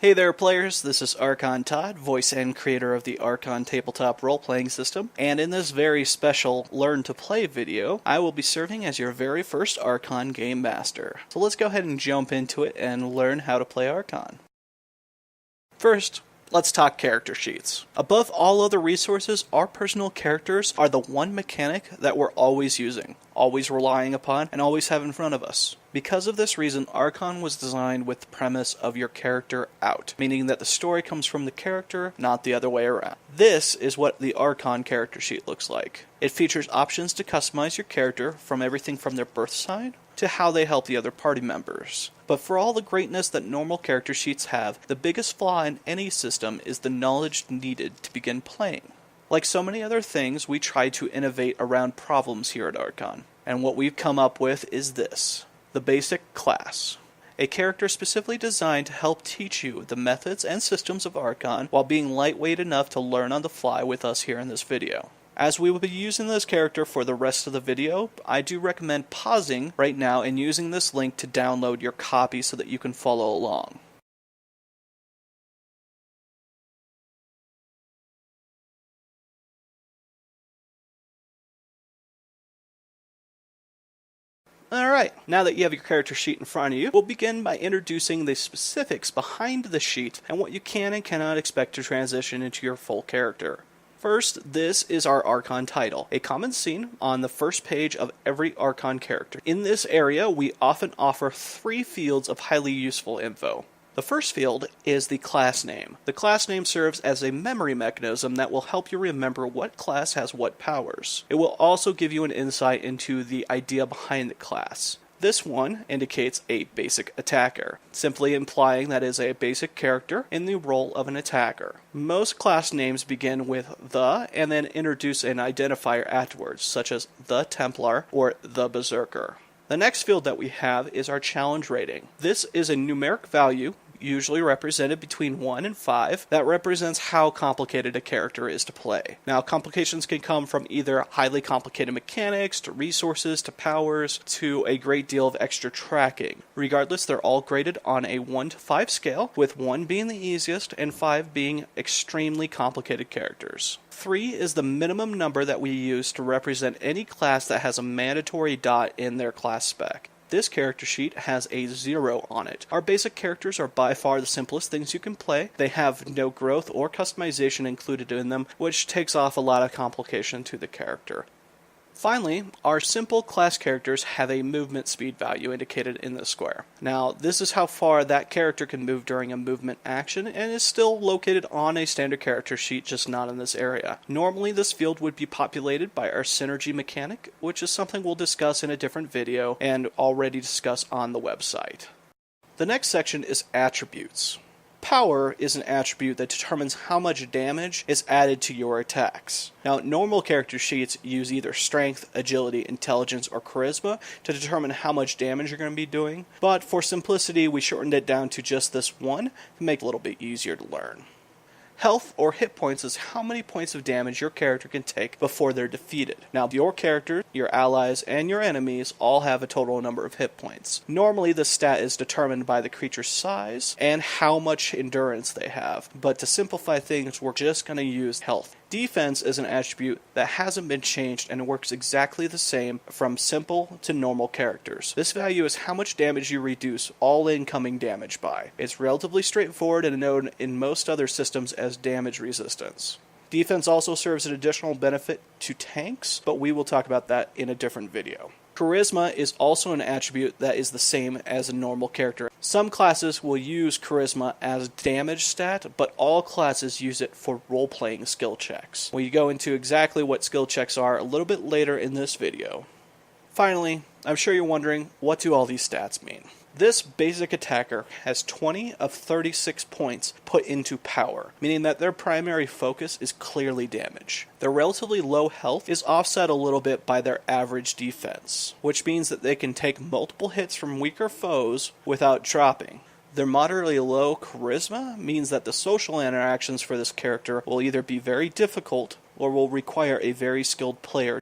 Hey there players, this is Archon Todd, voice and creator of the Archon Tabletop role-playing system, and in this very special Learn to Play video, I will be serving as your very first Archon Game Master. So let's go ahead and jump into it and learn how to play Archon. First, let's talk character sheets. Above all other resources, our personal characters are the one mechanic that we're always using, always relying upon, and always have in front of us. Because of this reason, Archon was designed with the premise of your character out, meaning that the story comes from the character, not the other way around. This is what the Archon character sheet looks like. It features options to customize your character from everything from their birth sign to how they help the other party members. But for all the greatness that normal character sheets have, the biggest flaw in any system is the knowledge needed to begin playing. Like so many other things, we try to innovate around problems here at Archon, and what we've come up with is this. The basic class. A character specifically designed to help teach you the methods and systems of Archon while being lightweight enough to learn on the fly with us here in this video. As we will be using this character for the rest of the video, I do recommend pausing right now and using this link to download your copy so that you can follow along. Alright, now that you have your character sheet in front of you, we'll begin by introducing the specifics behind the sheet and what you can and cannot expect to transition into your full character. First, this is our Archon title, a common scene on the first page of every Archon character. In this area, we often offer 3 fields of highly useful info. The first field is the class name. The class name serves as a memory mechanism that will help you remember what class has what powers. It will also give you an insight into the idea behind the class. This one indicates a basic attacker, simply implying that it is a basic character in the role of an attacker. Most class names begin with the and then introduce an identifier afterwards, such as the Templar or the Berserker. The next field that we have is our challenge rating. This is a numeric value, usually represented between 1 and 5, that represents how complicated a character is to play. Now, complications can come from either highly complicated mechanics, to resources, to powers, to a great deal of extra tracking. Regardless, they're all graded on a 1 to 5 scale, with 1 being the easiest and 5 being extremely complicated characters. 3 is the minimum number that we use to represent any class that has a mandatory dot in their class spec. This character sheet has a 0 on it. Our basic characters are by far the simplest things you can play. They have no growth or customization included in them, which takes off a lot of complication to the character. Finally, our simple class characters have a movement speed value indicated in the square. Now, this is how far that character can move during a movement action and is still located on a standard character sheet, just not in this area. Normally, this field would be populated by our synergy mechanic, which is something we'll discuss in a different video and already discuss on the website. The next section is attributes. Power is an attribute that determines how much damage is added to your attacks. Now, normal character sheets use either strength, agility, intelligence, or charisma to determine how much damage you're going to be doing, but for simplicity, we shortened it down to just this one to make it a little bit easier to learn. Health, or hit points, is how many points of damage your character can take before they're defeated. Now, your character, your allies, and your enemies all have a total number of hit points. Normally, this stat is determined by the creature's size and how much endurance they have, but to simplify things, we're just going to use health. Defense is an attribute that hasn't been changed and works exactly the same from simple to normal characters. This value is how much damage you reduce all incoming damage by. It's relatively straightforward and known in most other systems as damage resistance. Defense also serves an additional benefit to tanks, but we will talk about that in a different video. Charisma is also an attribute that is the same as a normal character. Some classes will use Charisma as damage stat, but all classes use it for role-playing skill checks. We go into exactly what skill checks are a little bit later in this video. Finally, I'm sure you're wondering, what do all these stats mean? This basic attacker has 20 of 36 points put into power, meaning that their primary focus is clearly damage. Their relatively low health is offset a little bit by their average defense, which means that they can take multiple hits from weaker foes without dropping. Their moderately low charisma means that the social interactions for this character will either be very difficult or will require a very skilled player.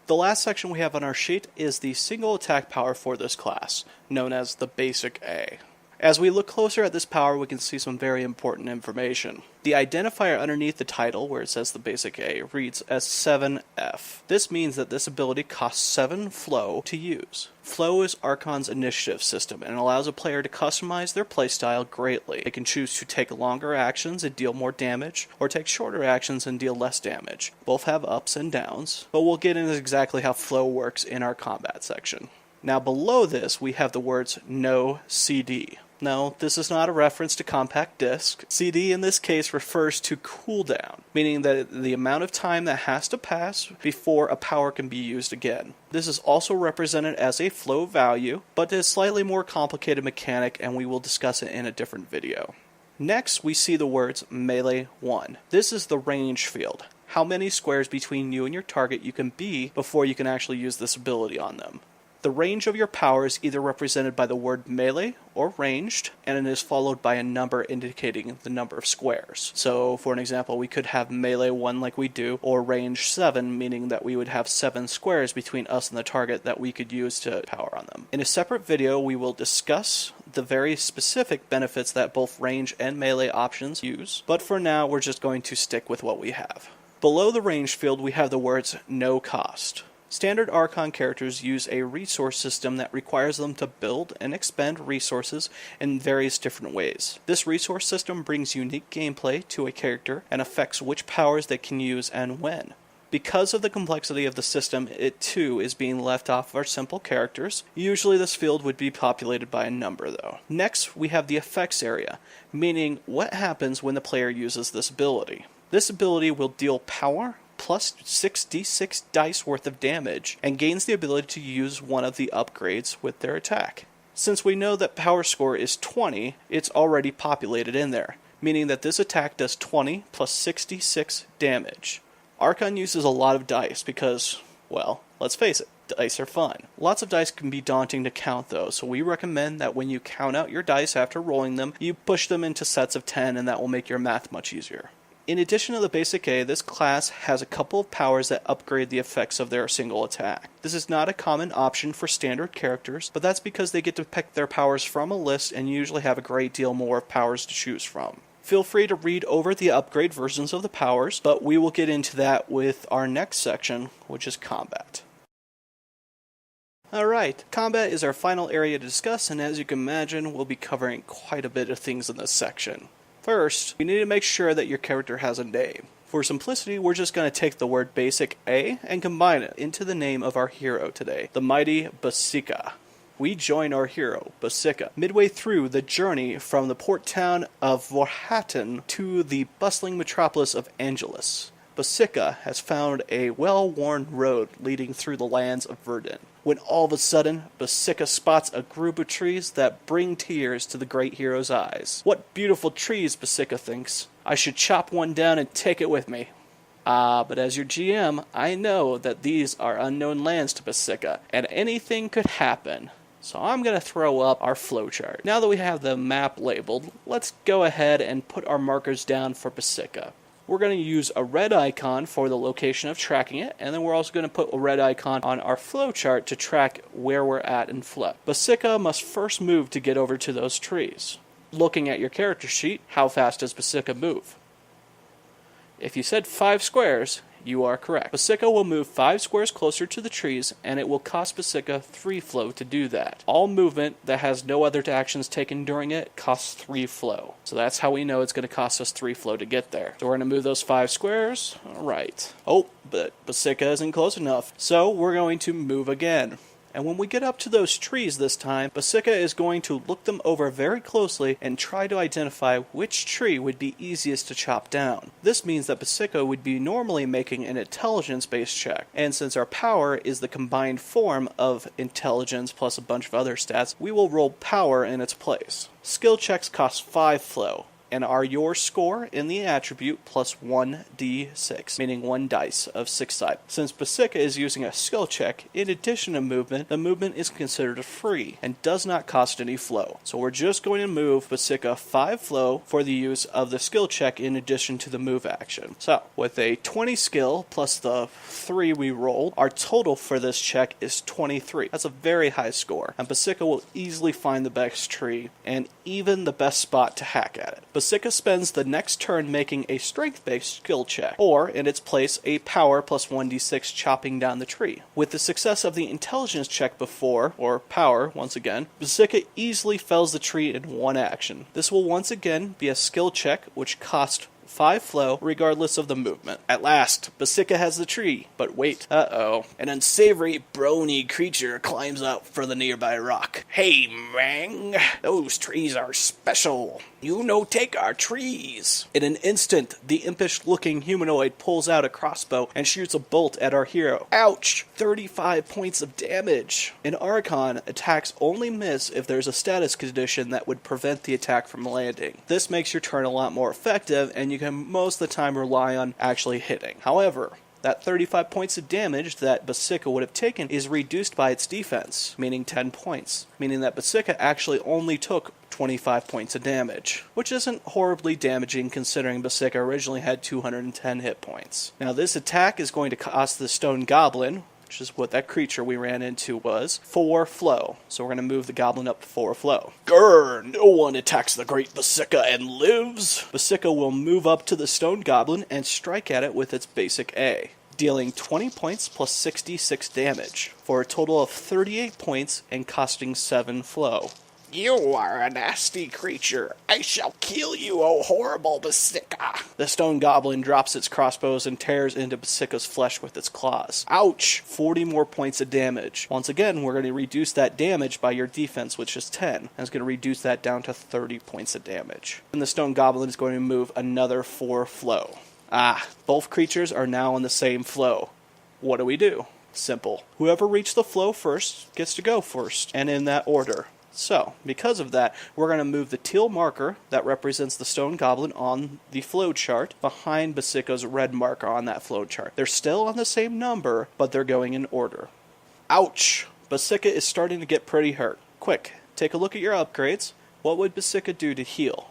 The last section we have on our sheet is the single attack power for this class, known as the Basic A. As we look closer at this power, we can see some very important information. The identifier underneath the title, where it says the basic A, reads as 7F. This means that this ability costs 7 flow to use. Flow is Archon's initiative system and allows a player to customize their playstyle greatly. They can choose to take longer actions and deal more damage, or take shorter actions and deal less damage. Both have ups and downs, but we'll get into exactly how flow works in our combat section. Now below this, we have the words no CD. No, this is not a reference to compact disc. CD in this case refers to cooldown, meaning that the amount of time that has to pass before a power can be used again. This is also represented as a flow value, but is a slightly more complicated mechanic, and we will discuss it in a different video. Next, we see the words melee 1. This is the range field. How many squares between you and your target you can be before you can actually use this ability on them. The range of your power is either represented by the word melee or ranged, and it is followed by a number indicating the number of squares. So, for an example, we could have melee 1 like we do, or range 7, meaning that we would have 7 squares between us and the target that we could use to power on them. In a separate video, we will discuss the very specific benefits that both range and melee options use, but for now, we're just going to stick with what we have. Below the range field, we have the words no cost. Standard Archon characters use a resource system that requires them to build and expend resources in various different ways. This resource system brings unique gameplay to a character and affects which powers they can use and when. Because of the complexity of the system, it too is being left off of our simple characters. Usually this field would be populated by a number though. Next, we have the effects area, meaning what happens when the player uses this ability. This ability will deal power plus 6d6 dice worth of damage, and gains the ability to use one of the upgrades with their attack. Since we know that power score is 20, it's already populated in there, meaning that this attack does 20 plus 66 damage. Archon uses a lot of dice because, well, let's face it, dice are fun. Lots of dice can be daunting to count though, so we recommend that when you count out your dice after rolling them, you push them into sets of 10, and that will make your math much easier. In addition to the basic A, this class has a couple of powers that upgrade the effects of their single attack. This is not a common option for standard characters, but that's because they get to pick their powers from a list and usually have a great deal more of powers to choose from. Feel free to read over the upgrade versions of the powers, but we will get into that with our next section, which is combat. Alright, combat is our final area to discuss, and as you can imagine, we'll be covering quite a bit of things in this section. First, you need to make sure that your character has a name. For simplicity, we're just going to take the word basic A and combine it into the name of our hero today, the mighty Basika. We join our hero, Basika, midway through the journey from the port town of Vorhatten to the bustling metropolis of Angelus. Basika has found a well-worn road leading through the lands of Verdun, when all of a sudden, Basika spots a group of trees that bring tears to the great hero's eyes. What beautiful trees, Basika thinks. I should chop one down and take it with me. But as your GM, I know that these are unknown lands to Basika, and anything could happen. So I'm going to throw up our flowchart. Now that we have the map labeled, let's go ahead and put our markers down for Basika. We're going to use a red icon for the location of tracking it, and then we're also going to put a red icon on our flowchart to track where we're at in flow. Basika must first move to get over to those trees. Looking at your character sheet, how fast does Basika move? If you said 5 squares, you are correct. Basika will move 5 squares closer to the trees, and it will cost Basika 3 flow to do that. All movement that has no other actions taken during it costs 3 flow. So that's how we know it's going to cost us 3 flow to get there. So we're going to move those 5 squares. Alright. Oh, but Basika isn't close enough. So we're going to move again. And when we get up to those trees this time, Basika is going to look them over very closely and try to identify which tree would be easiest to chop down. This means that Basika would be normally making an intelligence-based check, and since our power is the combined form of intelligence plus a bunch of other stats, we will roll power in its place. Skill checks cost 5 flow, and are your score in the attribute plus 1d6, meaning 1 dice of 6-sided. Since Basika is using a skill check, in addition to movement, the movement is considered free and does not cost any flow. So we're just going to move Basika 5 flow for the use of the skill check in addition to the move action. So, with a 20 skill plus the 3 we rolled, our total for this check is 23. That's a very high score, and Basika will easily find the best tree and even the best spot to hack at it. Basika spends the next turn making a strength-based skill check, or in its place a power plus 1d6 chopping down the tree. With the success of the intelligence check before, or power once again, Basika easily fells the tree in one action. This will once again be a skill check which costs 5 flow, regardless of the movement. At last, Basika has the tree, but wait. Uh-oh. An unsavory, brony creature climbs up for the nearby rock. Hey, Mang, those trees are special. You no take our trees. In an instant, the impish-looking humanoid pulls out a crossbow and shoots a bolt at our hero. Ouch! 35 points of damage. In Archon, attacks only miss if there's a status condition that would prevent the attack from landing. This makes your turn a lot more effective, and you can most of the time rely on actually hitting. However, that 35 points of damage that Basika would have taken is reduced by its defense, meaning 10 points, meaning that Basika actually only took 25 points of damage, which isn't horribly damaging considering Basika originally had 210 hit points. Now this attack is going to cost the Stone Goblin, which is what that creature we ran into was, 4 flow. So we're going to move the goblin up 4 flow. Grr! No one attacks the great Basika and lives! Basika will move up to the stone goblin and strike at it with its basic A, dealing 20 points plus 66 damage, for a total of 38 points and costing 7 flow. You are a nasty creature. I shall kill you, O horrible Basika. The stone goblin drops its crossbows and tears into Basika's flesh with its claws. Ouch! 40 more points of damage. Once again, we're going to reduce that damage by your defense, which is 10. And it's going to reduce that down to 30 points of damage. And the stone goblin is going to move another 4 flow. Both creatures are now on the same flow. What do? Simple. Whoever reached the flow first gets to go first, and in that order. So, because of that, we're going to move the teal marker that represents the stone goblin on the flow chart behind Basika's red marker on that flow chart. They're still on the same number, but they're going in order. Ouch! Basika is starting to get pretty hurt. Quick, take a look at your upgrades. What would Basika do to heal?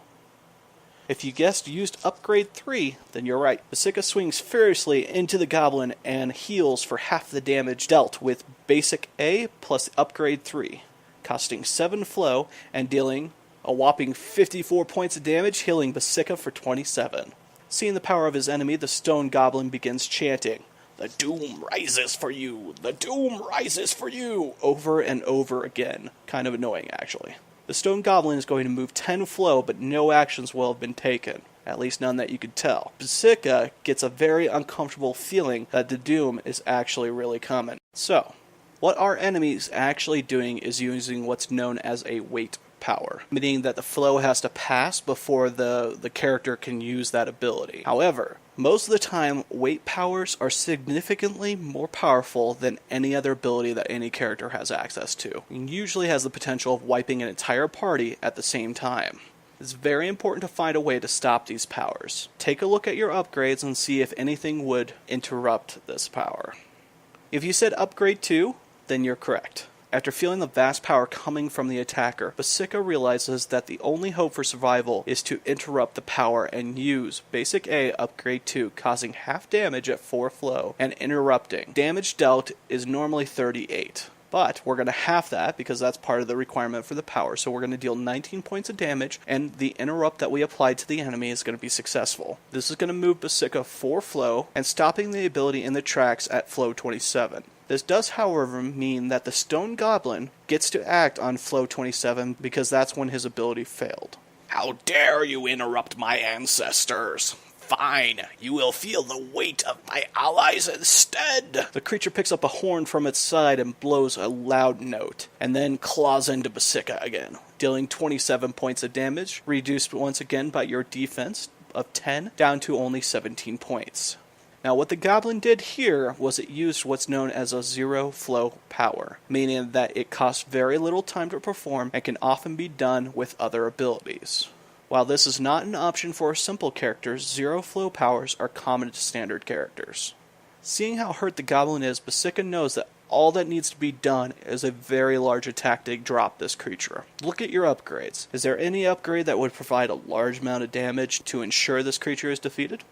If you guessed used upgrade 3, then you're right. Basika swings furiously into the goblin and heals for half the damage dealt with basic A plus upgrade 3. Costing 7 flow and dealing a whopping 54 points of damage, healing Basika for 27. Seeing the power of his enemy, the stone goblin begins chanting, "The doom rises for you! The doom rises for you!" over and over again. Kind of annoying, actually. The stone goblin is going to move 10 flow, but no actions will have been taken. At least none that you could tell. Basika gets a very uncomfortable feeling that the doom is actually really coming. So, what our enemy is actually doing is using what's known as a wait power, meaning that the flow has to pass before the character can use that ability. However, most of the time, wait powers are significantly more powerful than any other ability that any character has access to, and usually has the potential of wiping an entire party at the same time. It's very important to find a way to stop these powers. Take a look at your upgrades and see if anything would interrupt this power. If you said upgrade 2, then you're correct. After feeling the vast power coming from the attacker, Basika realizes that the only hope for survival is to interrupt the power and use Basic A Upgrade 2, causing half damage at 4 flow, and interrupting. Damage dealt is normally 38. But we're going to half that because that's part of the requirement for the power. So we're going to deal 19 points of damage, and the interrupt that we applied to the enemy is going to be successful. This is going to move Basika 4 flow, and stopping the ability in the tracks at flow 27. This does, however, mean that the Stone Goblin gets to act on flow 27 because that's when his ability failed. How dare you interrupt my ancestors? Fine, you will feel the weight of my allies instead. The creature picks up a horn from its side and blows a loud note, and then claws into Basika again, dealing 27 points of damage, reduced once again by your defense of 10, down to only 17 points. Now, what the goblin did here was it used what's known as a zero flow power, meaning that it costs very little time to perform and can often be done with other abilities. While this is not an option for simple characters, zero flow powers are common to standard characters. Seeing how hurt the goblin is, Basika knows that all that needs to be done is a very large attack to drop this creature. Look at your upgrades. Is there any upgrade that would provide a large amount of damage to ensure this creature is defeated?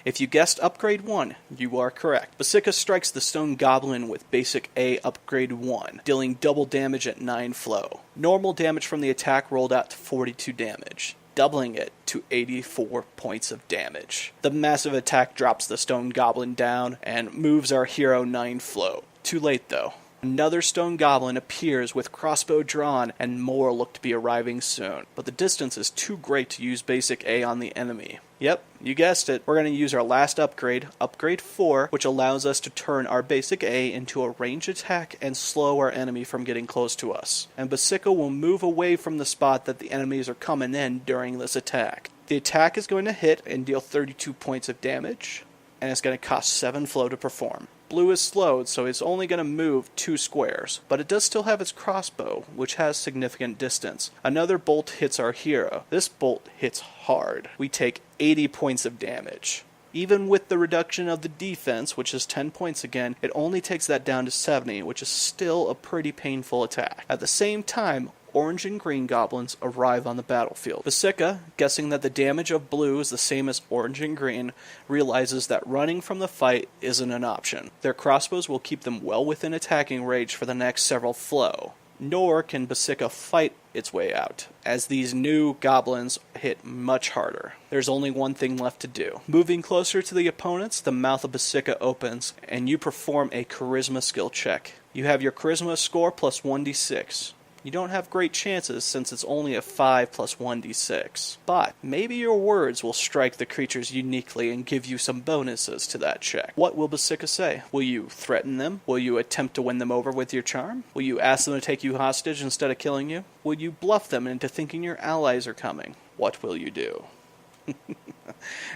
If you guessed upgrade 1, you are correct. Basika strikes the stone goblin with basic A upgrade 1, dealing double damage at 9 flow. Normal damage from the attack rolled out to 42 damage, doubling it to 84 points of damage. The massive attack drops the stone goblin down and moves our hero 9 flow. Too late though. Another stone goblin appears with crossbow drawn, and more look to be arriving soon. But the distance is too great to use basic A on the enemy. Yep, you guessed it. We're going to use our last upgrade, upgrade 4, which allows us to turn our basic A into a ranged attack and slow our enemy from getting close to us. And Basika will move away from the spot that the enemies are coming in during this attack. The attack is going to hit and deal 32 points of damage, and it's going to cost 7 flow to perform. Blue is slowed, so it's only going to move 2 squares, but it does still have its crossbow, which has significant distance. Another bolt hits our hero. This bolt hits hard. We take 80 points of damage. Even with the reduction of the defense, which is 10 points again, it only takes that down to 70, which is still a pretty painful attack. At the same time, orange and green goblins arrive on the battlefield. Basika, guessing that the damage of blue is the same as orange and green, realizes that running from the fight isn't an option. Their crossbows will keep them well within attacking range for the next several flow. Nor can Basika fight its way out, as these new goblins hit much harder. There's only one thing left to do. Moving closer to the opponents, the mouth of Basika opens, and you perform a charisma skill check. You have your charisma score plus 1d6. You don't have great chances since it's only a 5 plus 1d6. But maybe your words will strike the creatures uniquely and give you some bonuses to that check. What will Basika say? Will you threaten them? Will you attempt to win them over with your charm? Will you ask them to take you hostage instead of killing you? Will you bluff them into thinking your allies are coming? What will you do?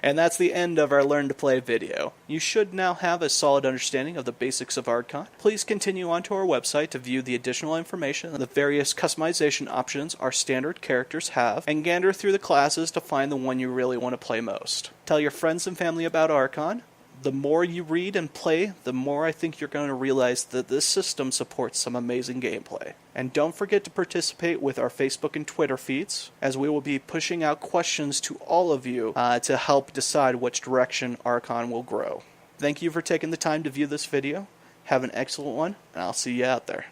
And that's the end of our Learn to Play video. You should now have a solid understanding of the basics of Archon. Please continue on to our website to view the additional information and the various customization options our standard characters have, and gander through the classes to find the one you really want to play most. Tell your friends and family about Archon. The more you read and play, the more I think you're going to realize that this system supports some amazing gameplay. And don't forget to participate with our Facebook and Twitter feeds, as we will be pushing out questions to all of you to help decide which direction Archon will grow. Thank you for taking the time to view this video. Have an excellent one, and I'll see you out there.